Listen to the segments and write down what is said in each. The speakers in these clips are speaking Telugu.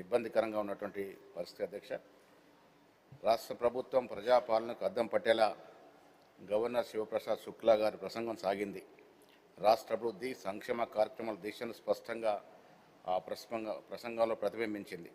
ఇబ్బందికరంగా ఉన్నటువంటి పరిస్థితి అధ్యక్ష. రాష్ట్ర ప్రభుత్వం ప్రజాపాలనకు అద్దం పట్టేలా గవర్నర్ శివప్రసాద్ శుక్లా గారి ప్రసంగం సాగింది. రాష్ట్ర అభివృద్ధి సంక్షేమ కార్యక్రమాల దిశను స్పష్టంగా ఆ ప్రసంగంలో ప్రతిబింబించింది.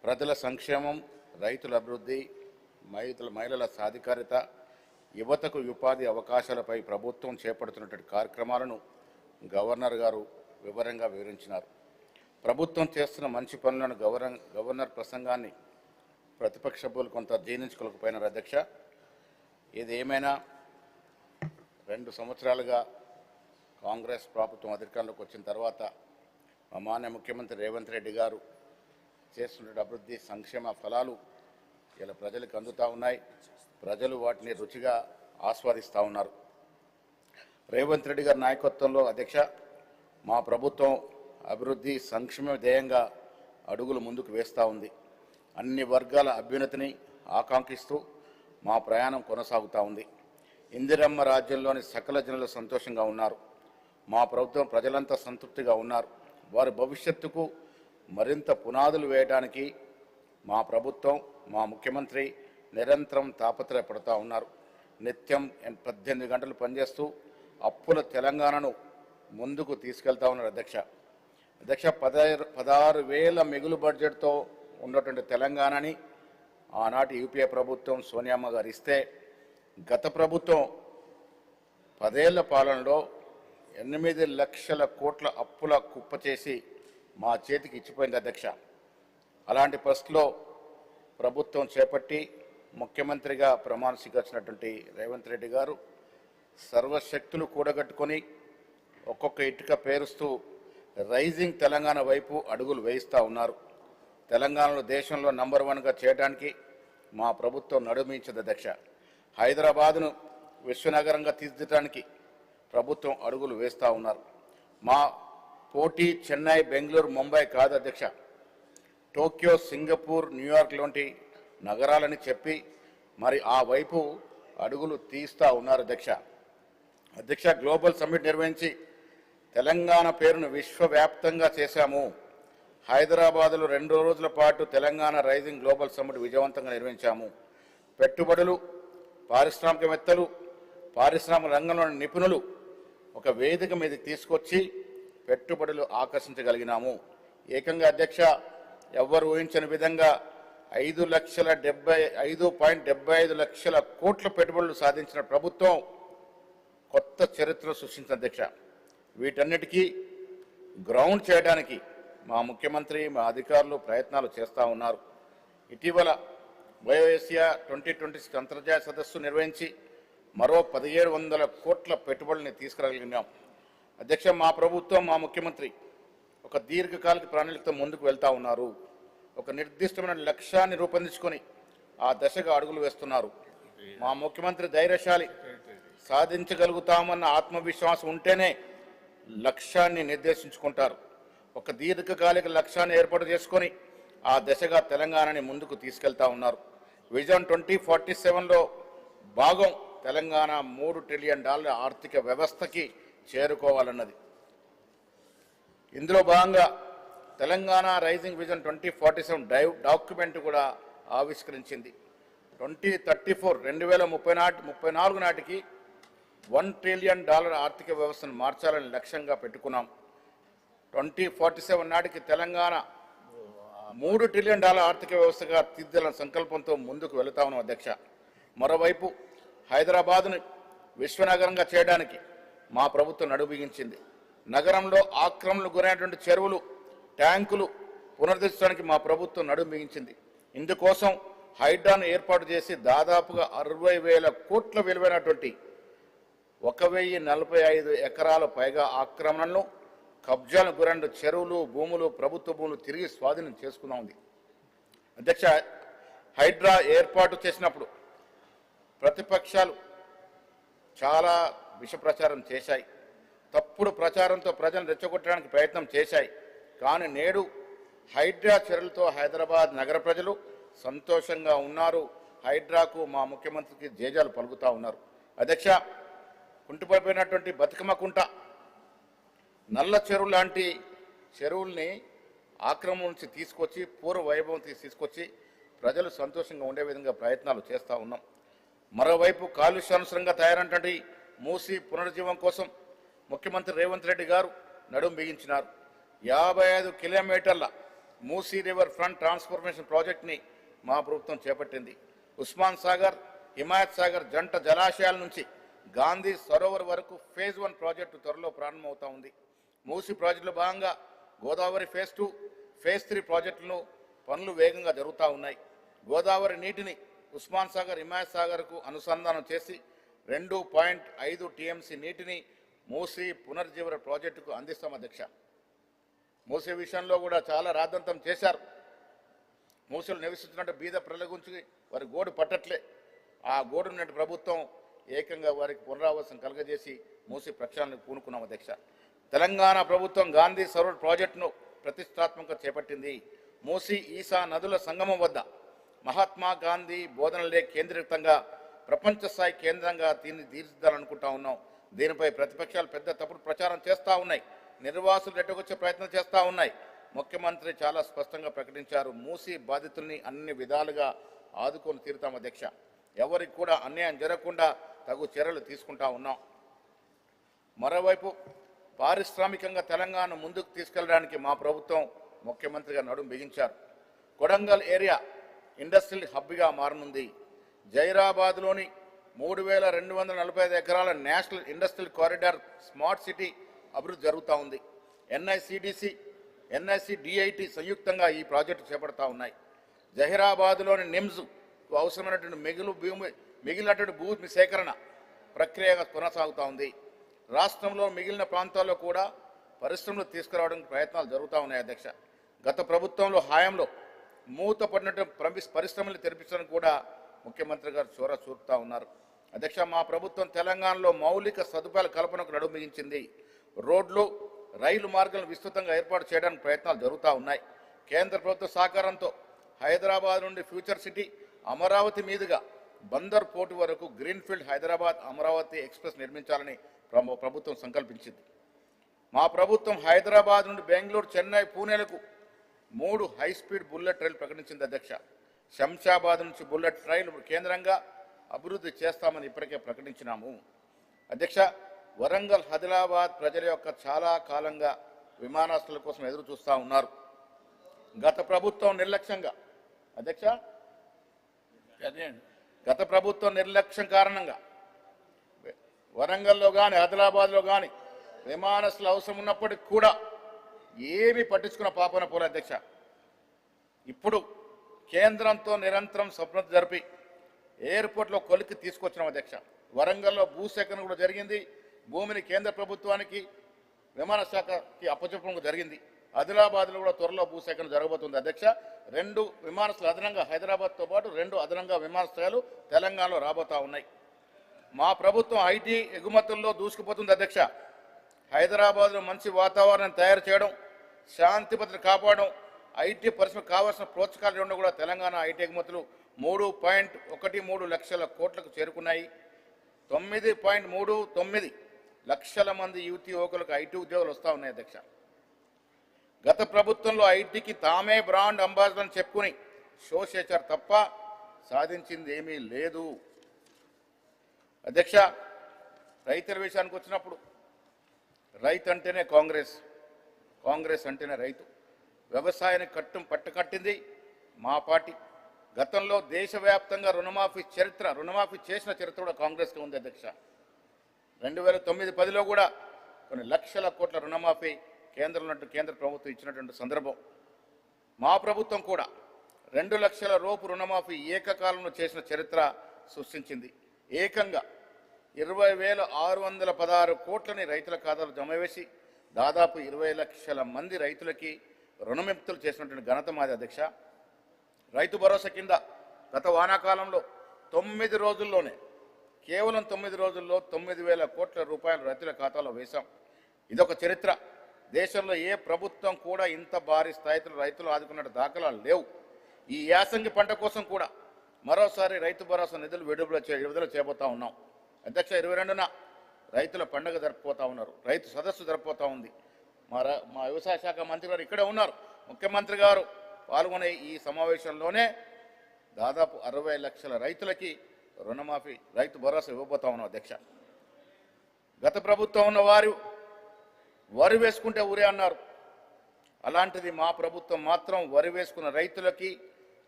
ప్రజల సంక్షేమం, రైతుల అభివృద్ధి, మహిళల సాధికారిత, యువతకు ఉపాధి అవకాశాలపై ప్రభుత్వం చేపడుతున్నటువంటి కార్యక్రమాలను గవర్నర్ గారు వివరంగా వివరించినారు. ప్రభుత్వం చేస్తున్న మంచి పనులను గవర్నర్ ప్రసంగాన్ని ప్రతిపక్ష సభ్యులు కొంత జీర్ణించుకోలేకపోయినారు అధ్యక్ష. ఇది ఏమైనా 2 సంవత్సరాలుగా కాంగ్రెస్ ప్రభుత్వం అధికారంలోకి వచ్చిన తర్వాత మాన్య ముఖ్యమంత్రి రేవంత్ రెడ్డి గారు చేస్తున్న అభివృద్ధి సంక్షేమ ఫలాలు ఇలా ప్రజలకు అందుతూ ఉన్నాయి. ప్రజలు వాటిని రుచిగా ఆస్వాదిస్తూ ఉన్నారు. రేవంత్ రెడ్డి గారి నాయకత్వంలో అధ్యక్ష మా ప్రభుత్వం అభివృద్ధి సంక్షేమ ధ్యేయంగా అడుగులు ముందుకు వేస్తూ ఉంది. అన్ని వర్గాల అభ్యున్నతిని ఆకాంక్షిస్తూ మా ప్రయాణం కొనసాగుతూ ఉంది. ఇందిరమ్మ రాజ్యంలోని సకల జనులు సంతోషంగా ఉన్నారు. మా ప్రభుత్వం ప్రజలంతా సంతృప్తిగా ఉన్నారు. వారి భవిష్యత్తుకు మరింత పునాదులు వేయడానికి మా ప్రభుత్వం, మా ముఖ్యమంత్రి నిరంతరం తాపత్రయపడుతూ ఉన్నారు. నిత్యం 18 గంటలు పనిచేస్తూ అప్పుల తెలంగాణను ముందుకు తీసుకెళ్తా ఉన్నారు అధ్యక్ష. 16,000 మిగులు బడ్జెట్తో ఉన్నటువంటి తెలంగాణని ఆనాటి యూపీఏ ప్రభుత్వం సోనియామ్మ గారు ఇస్తే, గత ప్రభుత్వం 10 ఏళ్ల పాలనలో 8 లక్షల కోట్ల అప్పుల కుప్ప చేసి మా చేతికి ఇచ్చిపోయింది అధ్యక్ష. అలాంటి పరిస్థితిలో ప్రభుత్వం చేపట్టి ముఖ్యమంత్రిగా ప్రమాణ స్వీకరించినటువంటి రేవంత్ రెడ్డి గారు సర్వశక్తులు కూడగట్టుకొని ఒక్కొక్క ఇటుక పేరుస్తూ రైజింగ్ తెలంగాణ వైపు అడుగులు వేయిస్తూ ఉన్నారు. తెలంగాణలో దేశంలో నంబర్ 1గా చేయడానికి మా ప్రభుత్వం నడుమించింది అధ్యక్ష. హైదరాబాదును విశ్వనగరంగా తీర్చిదిద్దడానికి ప్రభుత్వం అడుగులు వేస్తూ ఉన్నారు. మా పోటీ చెన్నై, బెంగళూరు, ముంబై కాదు అధ్యక్ష. టోక్యో, సింగపూర్, న్యూయార్క్ లాంటి నగరాలని చెప్పి మరి ఆ వైపు అడుగులు తీస్తూ ఉన్నారు అధ్యక్ష. గ్లోబల్ సమ్మిట్ నిర్వహించి తెలంగాణ పేరును విశ్వవ్యాప్తంగా చేశాము. హైదరాబాదులో 2 రోజుల పాటు తెలంగాణ రైజింగ్ గ్లోబల్ సమ్మిట్ విజయవంతంగా నిర్వహించాము. పెట్టుబడులు, పారిశ్రామికవేత్తలు, పారిశ్రామిక రంగంలోని నిపుణులు ఒక వేదిక మీదకి తీసుకొచ్చి పెట్టుబడులు ఆకర్షించగలిగినాము. ఏకంగా అధ్యక్ష ఎవ్వరు ఊహించని విధంగా 5,75 లక్షల కోట్ల పెట్టుబడులు సాధించిన ప్రభుత్వం కొత్త చరిత్ర సృష్టించిన అధ్యక్ష. వీటన్నిటికీ గ్రౌండ్ చేయడానికి మా ముఖ్యమంత్రి, మా అధికారులు ప్రయత్నాలు చేస్తూ ఉన్నారు. ఇటీవల బయోఏషియా 2026 అంతర్జాతీయ సదస్సు నిర్వహించి మరో 1,700 కోట్ల పెట్టుబడుల్ని తీసుకురాగలిగినాం అధ్యక్ష. మా ప్రభుత్వం, మా ముఖ్యమంత్రి ఒక దీర్ఘకాలిక ప్రణాళికతో ముందుకు వెళ్తూ ఉన్నారు. ఒక నిర్దిష్టమైన లక్ష్యాన్ని రూపొందించుకొని ఆ దశగా అడుగులు వేస్తున్నారు. మా ముఖ్యమంత్రి ధైర్యశాలి, సాధించగలుగుతామన్న ఆత్మవిశ్వాసం ఉంటేనే లక్ష్యాన్ని నిర్దేశించుకుంటారు. ఒక దీర్ఘకాలిక లక్ష్యాన్ని ఏర్పాటు చేసుకొని ఆ దశగా తెలంగాణని ముందుకు తీసుకెళ్తా ఉన్నారు. విజన్ 2047లో భాగం తెలంగాణ $3 ట్రిలియన్ ఆర్థిక వ్యవస్థకి చేరుకోవాలన్నది. ఇందులో భాగంగా తెలంగాణ రైజింగ్ విజన్ 2047 డాక్యుమెంట్ కూడా ఆవిష్కరించింది. 2034 నాటికి $1 ట్రిలియన్ ఆర్థిక వ్యవస్థను మార్చాలని లక్ష్యంగా పెట్టుకున్నాం. 2047 నాటికి తెలంగాణ $3 ట్రిలియన్ ఆర్థిక వ్యవస్థగా తీర్చాలన్న సంకల్పంతో ముందుకు వెళుతా ఉన్నాం అధ్యక్ష. మరోవైపు హైదరాబాదును విశ్వనగరంగా చేయడానికి మా ప్రభుత్వం నడుబిగించింది. నగరంలో ఆక్రమణకు గురైనటువంటి చెరువులు, ట్యాంకులు పునరుద్ధరించడానికి మా ప్రభుత్వం నడుం బిగించింది. ఇందుకోసం హైడ్రాను ఏర్పాటు చేసి దాదాపుగా 60,000 కోట్ల విలువైనటువంటి 1,045 ఎకరాల పైగా ఆక్రమణలను, కబ్జాలకు గురైన చెరువులు, భూములు, ప్రభుత్వ భూములు తిరిగి స్వాధీనం చేసుకున్నా ఉంది అధ్యక్ష. హైడ్రా ఏర్పాటు చేసినప్పుడు ప్రతిపక్షాలు చాలా విష ప్రచారం చేశాయి. తప్పుడు ప్రచారంతో ప్రజలను రెచ్చగొట్టడానికి ప్రయత్నం చేశాయి. కానీ నేడు హైడ్రా చర్యలతో హైదరాబాద్ నగర ప్రజలు సంతోషంగా ఉన్నారు. హైడ్రాకు మా ముఖ్యమంత్రికి జేజాలు పలుకుతూ ఉన్నారు అధ్యక్ష. కుంటుపడిపోయినటువంటి బతుకమ్మ కుంట, నల్ల చెరువు లాంటి చెరువుల్ని ఆక్రమణ నుంచి తీసుకొచ్చి పూర్వ వైభవం తీసుకొచ్చి ప్రజలు సంతోషంగా ఉండే విధంగా ప్రయత్నాలు చేస్తూ ఉన్నాం. మరోవైపు కాలుష్యానుసరంగా తయారంటే మూసీ పునరుజ్జీవం కోసం ముఖ్యమంత్రి రేవంత్ రెడ్డి గారు నడుం బిగించినారు. 55 కిలోమీటర్ల మూసీ రివర్ ఫ్రంట్ ట్రాన్స్ఫర్మేషన్ ప్రాజెక్ట్ని మా ప్రభుత్వం చేపట్టింది. ఉస్మాన్ సాగర్, హిమాయత్ సాగర్ జంట జలాశయాల నుంచి గాంధీ సరోవర్ వరకు ఫేజ్ 1 ప్రాజెక్టు త్వరలో ప్రారంభమవుతా ఉంది. మూసీ ప్రాజెక్టులో భాగంగా గోదావరి ఫేజ్ 2, ఫేజ్ 3 ప్రాజెక్టులను పనులు వేగంగా జరుగుతూ ఉన్నాయి. గోదావరి నీటిని ఉస్మాన్ సాగర్, హిమాయత్ సాగర్కు అనుసంధానం చేసి 2.5 టీఎంసీ నీటిని మూసీ పునర్జీవన ప్రాజెక్టుకు అందిస్తాం అధ్యక్ష. మూసీ విషయంలో కూడా చాలా రాద్ధాంతం చేశారు. మూసీలు నివసిస్తున్నట్టు బీద ప్రజల గురించి వారి గోడు పట్టట్లే. ఆ గోడున్నట్టు ప్రభుత్వం ఏకంగా వారికి పునరావాసం కలగజేసి మూసీ ప్రక్షాళనకు పూనుకున్నాం అధ్యక్ష. తెలంగాణ ప్రభుత్వం గాంధీ సరోవర్ ప్రాజెక్టును ప్రతిష్టాత్మకంగా చేపట్టింది. మూసీ ఈసా నదుల సంగమం వద్ద మహాత్మా గాంధీ బోధనలే కేంద్రీకృతంగా ప్రపంచ స్థాయి కేంద్రంగా దీన్ని తీర్చిదిద్దాలనుకుంటా ఉన్నాం. దీనిపై ప్రతిపక్షాలు పెద్ద తప్పుడు ప్రచారం చేస్తూ ఉన్నాయి. నిర్వాసులు రెట్టగొచ్చే ప్రయత్నం చేస్తూ ఉన్నాయి. ముఖ్యమంత్రి చాలా స్పష్టంగా ప్రకటించారు, మూసీ బాధితుల్ని అన్ని విధాలుగా ఆదుకొని తీరుతాం అధ్యక్ష. ఎవరికి కూడా అన్యాయం జరగకుండా తగు చర్యలు తీసుకుంటా ఉన్నాం. మరోవైపు పారిశ్రామికంగా తెలంగాణ ముందుకు తీసుకెళ్లడానికి మా ప్రభుత్వం ముఖ్యమంత్రిగా నడుం బిగించారు. కొడంగల్ ఏరియా ఇండస్ట్రియల్ హబ్గా మారనుంది. జైరాబాద్లోని 3245 ఎకరాల national industrial corridor smart city అభివృద్ధి జరుగుతూ ఉంది. ఎన్ఐసిడిసి, ఎన్ఐసిడిఐటి సంయుక్తంగా ఈ ప్రాజెక్టు చేపడతా ఉన్నాయి. జహీరాబాద్లోని నిమ్స్ అవసరమైనటువంటి మిగిలినటువంటి భూమి సేకరణ ప్రక్రియ కొనసాగుతూ ఉంది. రాష్ట్రంలో మిగిలిన ప్రాంతాల్లో కూడా పరిశ్రమలు తీసుకురావడానికి ప్రయత్నాలు జరుగుతూ ఉన్నాయి అధ్యక్ష. గత ప్రభుత్వంలో హయాంలో మూతపడినటువంటి పరిశ్రమలు తెరిపించడానికి కూడా ముఖ్యమంత్రి గారు చొర చూపుతూ ఉన్నారు అధ్యక్ష. మా ప్రభుత్వం తెలంగాణలో మౌలిక సదుపాయాల కల్పనకు నడుం బిగించింది. రోడ్లు, రైలు మార్గాలను విస్తృతంగా ఏర్పాటు చేయడానికి ప్రయత్నాలు జరుగుతూ ఉన్నాయి. కేంద్ర ప్రభుత్వ సహకారంతో హైదరాబాద్ నుండి ఫ్యూచర్ సిటీ అమరావతి మీదుగా బందర్ పోర్టు వరకు గ్రీన్ఫీల్డ్ హైదరాబాద్ అమరావతి ఎక్స్ప్రెస్ నిర్మించాలని ప్రభుత్వం సంకల్పించింది. మా ప్రభుత్వం హైదరాబాద్ నుండి బెంగళూరు, చెన్నై, పూణేలకు 3 హైస్పీడ్ బుల్లెట్ రైలు ప్రకటించింది అధ్యక్ష. శంషాబాద్ నుంచి బుల్లెట్ రైలు కేంద్రంగా అభివృద్ధి చేస్తామని ఇప్పటికే ప్రకటించినాము అధ్యక్ష. వరంగల్, ఆదిలాబాద్ ప్రజల యొక్క చాలా కాలంగా విమానాశ్రయాల కోసం ఎదురు చూస్తూ ఉన్నారు. గత ప్రభుత్వం నిర్లక్ష్యంగా అధ్యక్ష గత ప్రభుత్వం నిర్లక్ష్యం కారణంగా వరంగల్లో కానీ ఆదిలాబాద్లో కానీ విమానాశ్రయాలు అవసరం ఉన్నప్పటికీ కూడా ఏమీ పట్టించుకున్న పాపన పోలే అధ్యక్ష. ఇప్పుడు కేంద్రంతో నిరంతరం స్వప్నం జరిపి ఎయిర్పోర్ట్లో కొలికి తీసుకొచ్చినాం అధ్యక్ష. వరంగల్లో భూసేకరణ కూడా జరిగింది. భూమిని కేంద్ర ప్రభుత్వానికి విమాన శాఖకి అప్పచెప్పడం జరిగింది. ఆదిలాబాద్లో కూడా త్వరలో భూసేకరణ జరగబోతుంది అధ్యక్ష. 2 విమానాశ్రయాలు అదనంగా హైదరాబాద్తో పాటు 2 అదనంగా విమానాశ్రయాలు తెలంగాణలో రాబోతా ఉన్నాయి. మా ప్రభుత్వం ఐటీ ఎగుమతుల్లో దూసుకుపోతుంది అధ్యక్ష. హైదరాబాద్లో మంచి వాతావరణం తయారు చేయడం, శాంతి భద్రత కాపాడడం, ఐటీ పరిశ్రమకు కావాల్సిన ప్రోత్సాహాలు ఇవ్వడం కూడా తెలంగాణ ఐటీ ఎగుమతులు 3.13 లక్షల కోట్లకు చేరుకున్నాయి. 9.39 లక్షల మంది యువకులకు ఐటీ ఉద్యోగాలు వస్తూ ఉన్నాయి అధ్యక్ష. గత ప్రభుత్వంలో ఐటీకి తామే బ్రాండ్ అంబాసిడర్ అని చెప్పుకుని షో చేశారు తప్ప సాధించింది ఏమీ లేదు అధ్యక్ష. రైతుల విషయానికి వచ్చినప్పుడు రైతు అంటేనే కాంగ్రెస్, కాంగ్రెస్ అంటేనే రైతు. వ్యవసాయానికి పట్టుకట్టింది మా పార్టీ. గతంలో దేశవ్యాప్తంగా రుణమాఫీ చేసిన చరిత్ర కూడా కాంగ్రెస్కి ఉంది అధ్యక్ష. 2009-10లో కూడా కొన్ని లక్షల కోట్ల రుణమాఫీ కేంద్ర ప్రభుత్వం ఇచ్చినటువంటి సందర్భం. మా ప్రభుత్వం కూడా 2 లక్షల రూపు రుణమాఫీ ఏకకాలంలో చేసిన చరిత్ర సృష్టించింది. ఏకంగా 20,616 కోట్లని రైతుల ఖాతాలో జమ వేసి దాదాపు 20 లక్షల మంది రైతులకి రుణవిముక్తులు చేసినటువంటి ఘనత మాది అధ్యక్ష. రైతు భరోసా కింద గత వానాకాలంలో 9 రోజుల్లోనే కేవలం 9 రోజుల్లో 9,000 కోట్ల రూపాయలు రైతుల ఖాతాలో వేశాం. ఇదొక చరిత్ర. దేశంలో ఏ ప్రభుత్వం కూడా ఇంత భారీ స్థాయిలో రైతులు ఆదుకున్న దాఖలాలు లేవు. ఈ యాసంగి పంట కోసం కూడా మరోసారి రైతు భరోసా నిధులు విడుదల చేయబోతా ఉన్నాం అధ్యక్ష. 22న రైతుల పండుగ జరుపుకోతా ఉన్నారు. రైతు సదస్సు జరుపుకోతా ఉంది. మా వ్యవసాయ శాఖ మంత్రి గారు ఇక్కడే ఉన్నారు. ముఖ్యమంత్రి గారు పాల్గొనే ఈ సమావేశంలోనే దాదాపు 60 లక్షల రైతులకి రుణమాఫీ రైతు భరోసా ఇవ్వబోతా ఉన్నాం అధ్యక్ష. గత ప్రభుత్వం ఉన్న వారు వరి వేసుకుంటే ఊరే అన్నారు. అలాంటిది మా ప్రభుత్వం మాత్రం వరి వేసుకున్న రైతులకి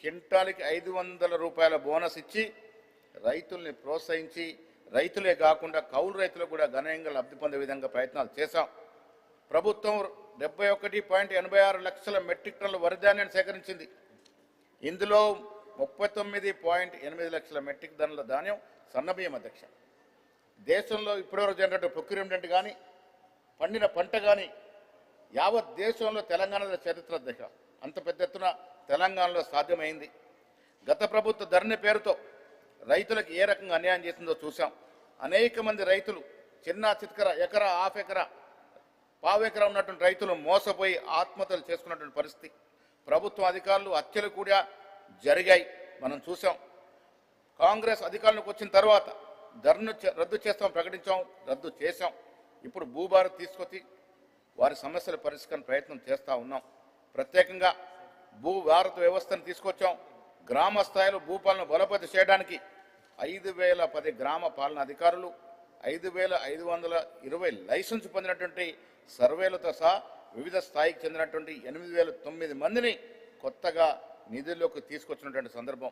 క్వింటాల్కి 500 రూపాయల బోనస్ ఇచ్చి రైతుల్ని ప్రోత్సహించి రైతులే కాకుండా కౌలు రైతులకు కూడా గణనీయంగా లబ్ధి పొందే విధంగా ప్రయత్నాలు చేశాం. ప్రభుత్వం 71.86 లక్షల మెట్రిక్ టన్నుల వరి ధాన్యాన్ని సేకరించింది. ఇందులో 39.8 లక్షల మెట్రిక్ టన్నుల ధాన్యం సన్నబియ్యం అధ్యక్ష. దేశంలో ఇప్పటివరకు జరిగినట్టు ప్రొక్యూర్మెంట్ కానీ పండిన పంట కానీ యావత్ దేశంలో తెలంగాణలో చరిత్ర అధ్యక్ష. అంత పెద్ద ఎత్తున తెలంగాణలో సాధ్యమైంది. గత ప్రభుత్వ ధరణి పేరుతో రైతులకు ఏ రకంగా అన్యాయం చేసిందో చూసాం. అనేక మంది రైతులు చిన్న చిత్కర ఎకరా హాఫ్ ఎకరా పావు ఎకరా ఉన్నటువంటి రైతులు మోసపోయి ఆత్మహత్యలు చేసుకున్నటువంటి పరిస్థితి. ప్రభుత్వ అధికారులు హత్యలు కూడా జరిగాయి, మనం చూసాం. కాంగ్రెస్ అధికారంలోకి వచ్చిన తర్వాత ధరను రద్దు చేస్తాం ప్రకటించాం, రద్దు చేశాం. ఇప్పుడు భూభారత్ తీసుకొచ్చి వారి సమస్యల పరిష్కారం ప్రయత్నం చేస్తూ ఉన్నాం. ప్రత్యేకంగా భూభారత్ వ్యవస్థను తీసుకొచ్చాం. గ్రామ స్థాయిలో భూపాలన బలోపేతం చేయడానికి 5010 గ్రామ పాలన అధికారులు 5520 లైసెన్స్ పొందినటువంటి సర్వేలతో సహా వివిధ స్థాయికి చెందినటువంటి 8009 మందిని కొత్తగా నిధుల్లోకి తీసుకొచ్చినటువంటి సందర్భం.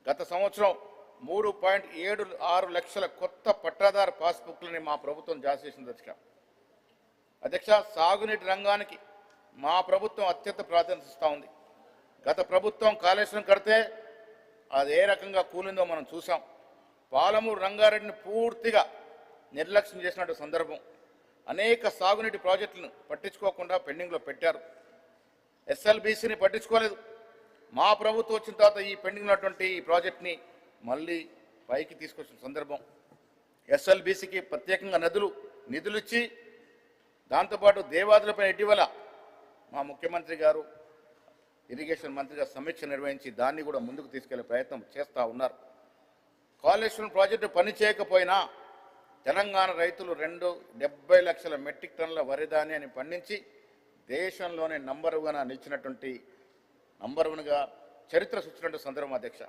గత సంవత్సరం 3.76 లక్షల కొత్త పట్టాదారు పాస్బుక్లని మా ప్రభుత్వం జారీ చేసింది అధ్యక్ష. సాగునీటి రంగానికి మా ప్రభుత్వం అత్యంత ప్రాధాన్యత ఇస్తూ ఉంది. గత ప్రభుత్వం కాళేశ్వరం కడితే అది ఏ రకంగా కూలిందో మనం చూసాం. పాలమూరు రంగారెడ్డిని పూర్తిగా నిర్లక్ష్యం చేసినట్టు సందర్భం. అనేక సాగునీటి ప్రాజెక్టులను పట్టించుకోకుండా పెండింగ్లో పెట్టారు. ఎస్ఎల్బీసీని పట్టించుకోలేదు. మా ప్రభుత్వం వచ్చిన తర్వాత ఈ పెండింగ్ ఉన్నటువంటి ఈ ప్రాజెక్ట్ని మళ్ళీ పైకి తీసుకొచ్చిన సందర్భం. ఎస్ఎల్బీసీకి ప్రత్యేకంగా నిధులు ఇచ్చి దాంతోపాటు దేవాదులపై ఇటీవల మా ముఖ్యమంత్రి గారు ఇరిగేషన్ మంత్రిగా సమీక్ష నిర్వహించి దాన్ని కూడా ముందుకు తీసుకెళ్లే ప్రయత్నం చేస్తూ ఉన్నారు. కాళేశ్వరం ప్రాజెక్టు పని చేయకపోయినా తెలంగాణ రైతులు 70 లక్షల మెట్రిక్ టన్నుల వరి ధాన్యాన్ని పండించి దేశంలోనే నంబర్ 1గా నిలిచినటువంటి నంబర్ 1గా చరిత్ర సృష్టించిన సందర్భం అధ్యక్ష.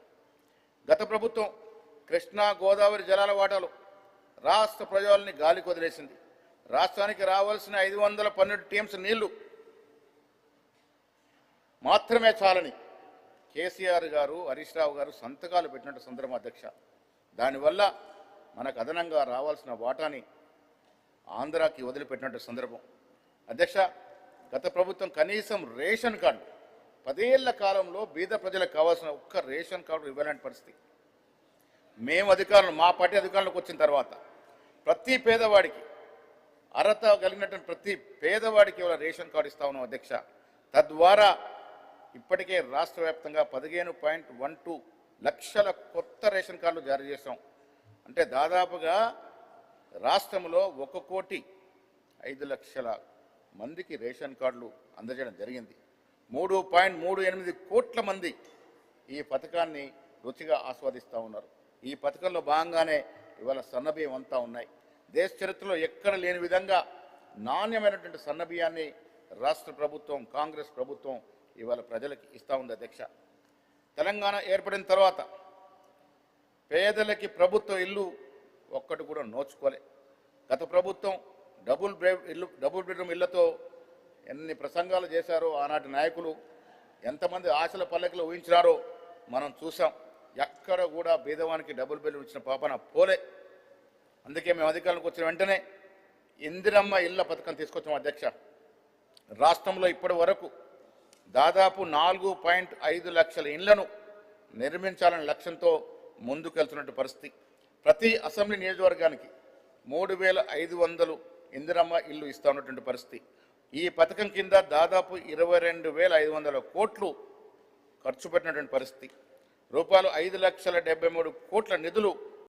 గత ప్రభుత్వం కృష్ణా గోదావరి జలాల వాటాలు రాష్ట్ర ప్రజల్ని గాలికి వదిలేసింది. రాష్ట్రానికి రావాల్సిన 512 టీఎంసీ నీళ్లు మాత్రమే చాలని కేసీఆర్ గారు హరీష్ రావు గారు సంతకాలు పెట్టినట్టు సందర్భం అధ్యక్ష. దానివల్ల మనకు అదనంగా రావాల్సిన వాటాని ఆంధ్రాకి వదిలిపెట్టినట్టు సందర్భం అధ్యక్ష. గత ప్రభుత్వం కనీసం రేషన్ కార్డు 10 ఏళ్ల కాలంలో బీద ప్రజలకు కావాల్సిన ఒక్క రేషన్ కార్డు ఇవ్వలేని పరిస్థితి. మేము మా పార్టీ అధికారంలోకి వచ్చిన తర్వాత ప్రతి పేదవాడికి అర్హత కలిగినటువంటి ప్రతి పేదవాడికి ఇవాళ రేషన్ కార్డు ఇస్తా ఉన్నాం అధ్యక్ష. తద్వారా ఇప్పటికే రాష్ట్ర వ్యాప్తంగా 15.12 లక్షల కొత్త రేషన్ కార్డులు జారీ చేశాం. అంటే దాదాపుగా రాష్ట్రంలో 1,05,00,000 మందికి రేషన్ కార్డులు అందజేయడం జరిగింది. 3.38 కోట్ల మంది ఈ పథకాన్ని రుచిగా ఆస్వాదిస్తూ ఉన్నారు. ఈ పథకంలో భాగంగానే ఇవాళ సన్నబియ్యం అంతా ఉన్నాయి. దేశ చరిత్రలో ఎక్కడ లేని విధంగా నాణ్యమైనటువంటి సన్నబియ్యాన్ని రాష్ట్ర ప్రభుత్వం కాంగ్రెస్ ప్రభుత్వం ఇవాళ ప్రజలకు ఇస్తూ ఉంది అధ్యక్ష. తెలంగాణ ఏర్పడిన తర్వాత పేదలకి ప్రభుత్వ ఇల్లు ఒక్కటి కూడా నోచుకోలే. గత ప్రభుత్వం డబుల్ బెడ్రూమ్ ఇళ్లతో ఎన్ని ప్రసంగాలు చేశారో ఆనాటి నాయకులు, ఎంతమంది ఆశల పల్లకిలో ఊహించినారో మనం చూసాం. ఎక్కడ కూడా పేదవానికి డబుల్ బెడ్రూమ్ ఇచ్చిన పాపన పోలే. అందుకే మేము అధికారంలోకి వచ్చిన వెంటనే ఇందిరమ్మ ఇళ్ల పథకం తీసుకొచ్చాం అధ్యక్ష. రాష్ట్రంలో ఇప్పటి వరకు దాదాపు 4.5 లక్షల ఇళ్లను నిర్మించాలనే లక్ష్యంతో ముందుకెళ్తున్నట్టు పరిస్థితి. ప్రతి అసెంబ్లీ నియోజకవర్గానికి 3,500 ఇందిరమ్మ ఇల్లు ఇస్తా ఉన్నటువంటి పరిస్థితి. ఈ పథకం కింద దాదాపు 22,500 కోట్లు ఖర్చు పెట్టినటువంటి పరిస్థితి. రూపాయలు 5,73,00,000 కోట్ల నిధులు